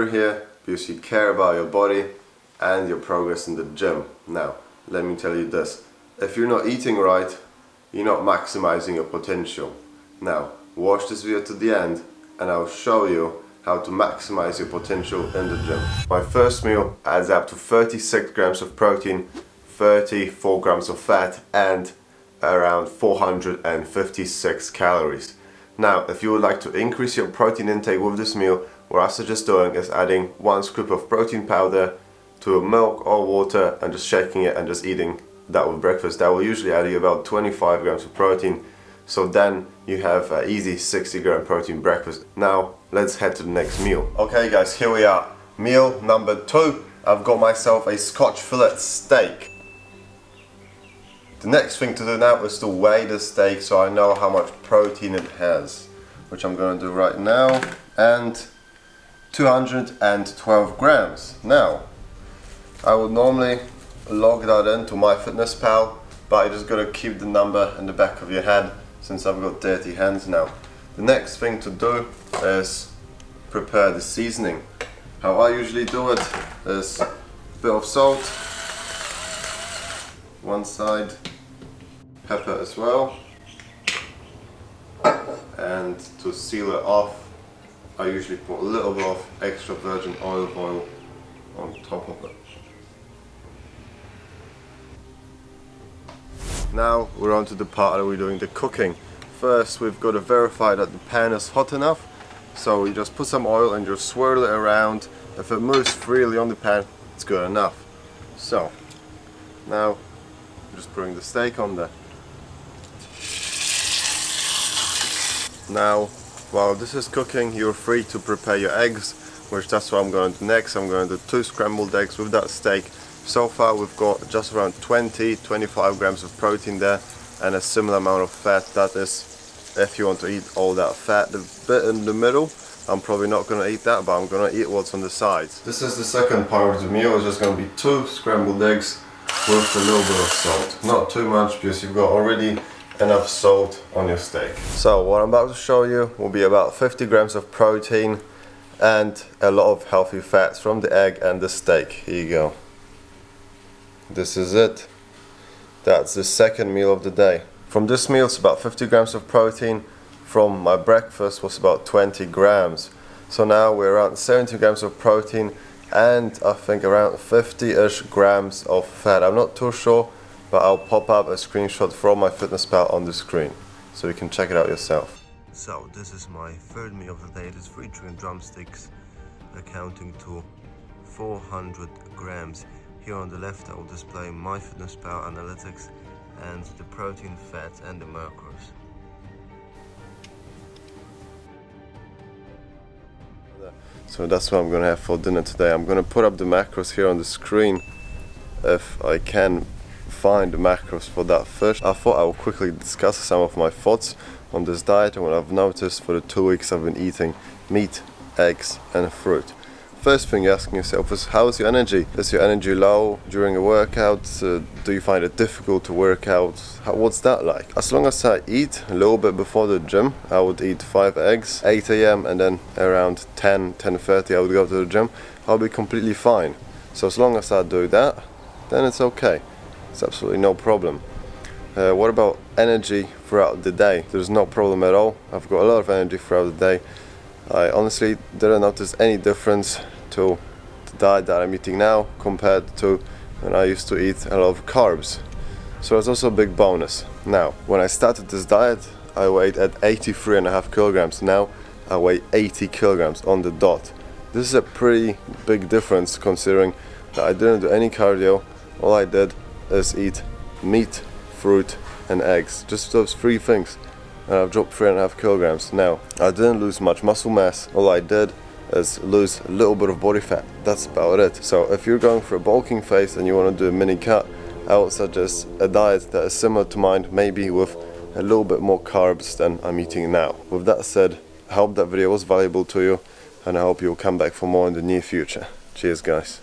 You're here because you care about your body and your progress in the gym. Now, let me tell you this. If you're not eating right, you're not maximizing your potential. Now, watch this video to the end and I'll show you how to maximize your potential in the gym. My first meal adds up to 36 grams of protein, 34 grams of fat and around 456 calories. Now, if you would like to increase your protein intake with this meal, what I suggest doing is adding 1 scoop of protein powder to milk or water and just shaking it and just eating that with breakfast. That will usually add you about 25 grams of protein. So then you have an easy 60 gram protein breakfast. Now let's head to the next meal. Okay guys, here we are. Meal number 2. I've got myself a Scotch fillet steak. The next thing to do now is to weigh the steak so I know how much protein it has, which I'm going to do right now. And 212 grams. Now, I would normally log that into MyFitnessPal, but you just got to keep the number in the back of your head since I've got dirty hands now. The next thing to do is prepare the seasoning. How I usually do it is a bit of salt, one side, pepper as well, and to seal it off I usually put a little bit of extra virgin olive oil on top of it. Now we're on to the part where we're doing the cooking. First we've got to verify that the pan is hot enough, so you just put some oil and just swirl it around. If it moves freely on the pan, it's good enough. So now just putting the steak on there. Now while this is cooking, you're free to prepare your eggs, which that's what I'm going to do next. I'm going to do 2 scrambled eggs with that steak. So far we've got just around 20-25 grams of protein there and a similar amount of fat. That is, if you want to eat all that fat. The bit in the middle, I'm probably not going to eat that, but I'm going to eat what's on the sides. This is the second part of the meal. It's just going to be 2 scrambled eggs with a little bit of salt. Not too much because you've got already enough salt on your steak. So what I'm about to show you will be about 50 grams of protein and a lot of healthy fats from the egg and the steak. Here you go. This is it. That's the second meal of the day. From this meal it's about 50 grams of protein. From my breakfast was about 20 grams. So now we're around 70 grams of protein and I think around 50-ish grams of fat. I'm not too sure, but I'll pop up a screenshot from MyFitnessPal on the screen so you can check it out yourself. So this is my third meal of the day. It is 3 chicken drumsticks accounting to 400 grams. Here on the left I will display MyFitnessPal analytics and the protein, fats and the macros. So that's what I'm gonna have for dinner today. I'm gonna put up the macros here on the screen if I can find the macros for that fish. I thought I would quickly discuss some of my thoughts on this diet and what I've noticed for the 2 weeks I've been eating meat, eggs and fruit. First thing you're asking yourself is, how's your energy? Is your energy low during a workout? Do you find it difficult to work out? What's that like? As long as I eat a little bit before the gym, I would eat 5 eggs, 8 AM and then around 10:30 I would go to the gym, I'll be completely fine. So as long as I do that, then it's okay. It's absolutely no problem. What about energy throughout the day? There's no problem at all. I've got a lot of energy throughout the day. I honestly didn't notice any difference to the diet that I'm eating now compared to when I used to eat a lot of carbs. So it's also a big bonus. Now, when I started this diet, I weighed at 83.5 kilograms. Now I weigh 80 kilograms on the dot. This is a pretty big difference considering that I didn't do any cardio. All I did is eat meat, fruit and eggs. Just those 3 things. And I've dropped 3.5 kilograms. Now, I didn't lose much muscle mass. All I did is lose a little bit of body fat. That's about it. So if you're going for a bulking phase and you want to do a mini cut, I would suggest a diet that is similar to mine, maybe with a little bit more carbs than I'm eating now. With that said, I hope that video was valuable to you and I hope you'll come back for more in the near future. Cheers guys.